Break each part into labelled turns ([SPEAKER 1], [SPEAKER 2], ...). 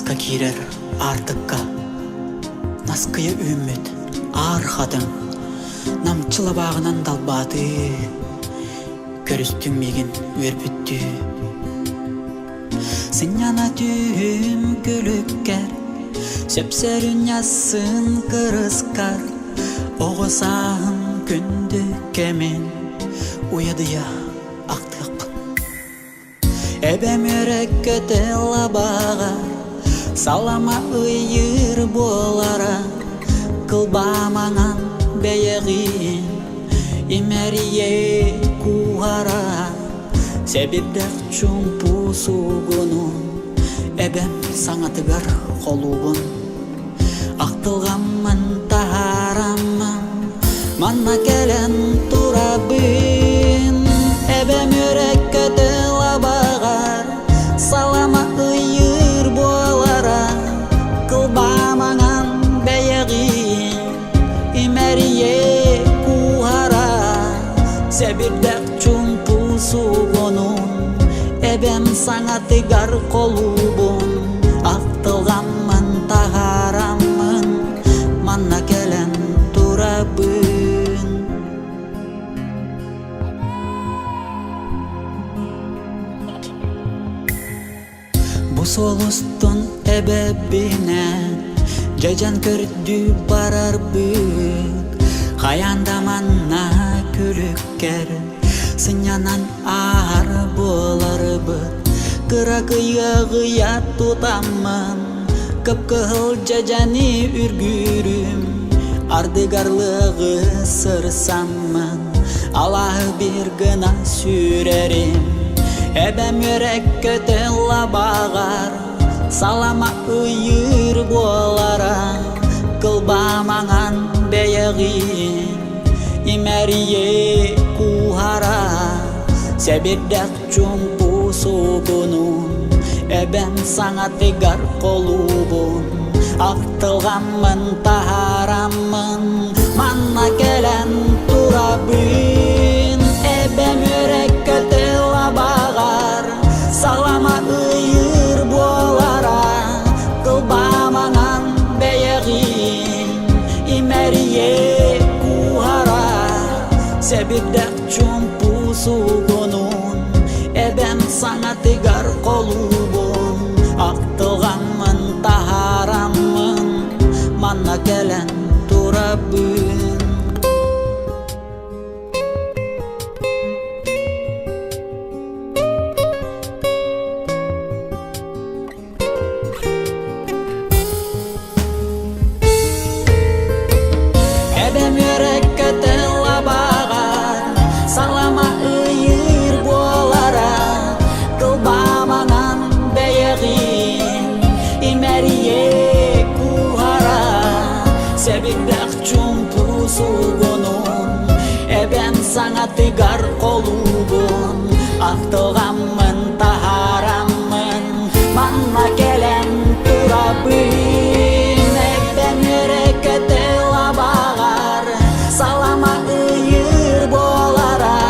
[SPEAKER 1] Артыкка кирер, артыкка. Наскыя үміт, архадың. Намчыла бағынан далбады. Көрістің меген өрбітті. Сыняна түйім күліккер. Сөпсөрін ясын кырыскар. Оғысағын күнді кемен. Уядыя ақтық. Эбем өреккөте лабағар. Салама ұйыр болара. Кылбамаңан бәйіғин. Имәрие куғара. Себебдәк чумпу суғынун. Эбем саңатыгар қолуғын. Ақтылғамын тахарамын. Манна кәлен турабын. Эбем өреккөте лабағар. Салама ұйыр болара. Кылбамаңан бәйіғин. Имәрие куғара. Себебдәк чумпу суғынун. Эбем саңатыгар қолуғын. Ақтылғамын тахарамын. Манна кәлен турабын. Бу солустун эбебинен жажан көрдү барарбыт. Хаянда манна күліккер. Сынянан ар боларбыт. Кыра кыйы тутамын. Кып-кыл жажаны үргүрүм. Ардыгарлығы сырсамын. Аллахы бир гына сүрерим. Эбем өреккөте лабағар. Салама ұйыр болара. Кылбамаңан бәйіғин. Имәрие куғара. Себеддәк чумпу суғынун. Эбем саңатыгар қолуғын. Ақтылғамын тахарамын. Манна кәлен турабын. Эбем өреккөте лабағар. Салама ұйыр болара. Кылбамаңан бәйіғин. Имәрие куғара. Себеддәк чумпу суғынун. Эбем саңатыгар қолуғын. Ақтылғамын тахарамын. Манна кәлен турабын. Эбем өреккөте лабағар. Салама ұйыр болара. Кылбамаңан бәйіғин. Имәрие куғара. Себеддәк чумпу суғынун. Эбем саңатыгар қолуғын. Ақтылғамын тахарамын. Манна кәлен турабын. Эбем өреккөте лабағар. Салама ұйыр болара.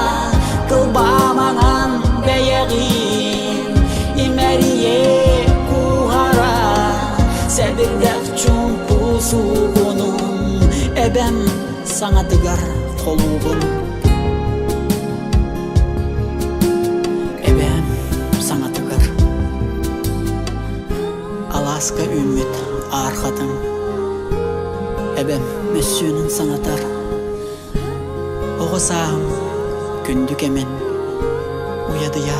[SPEAKER 1] Кылбамаңан бәйіғин. Имәрие куғара. Себеддәк чумпу суғынун. Эбем саңатыгар қолуғын. Эбем саңатыгар. Аласка үміт арқадың. Эбем мөссөнін саңатар. Оғысағым күндік емен. Уядыя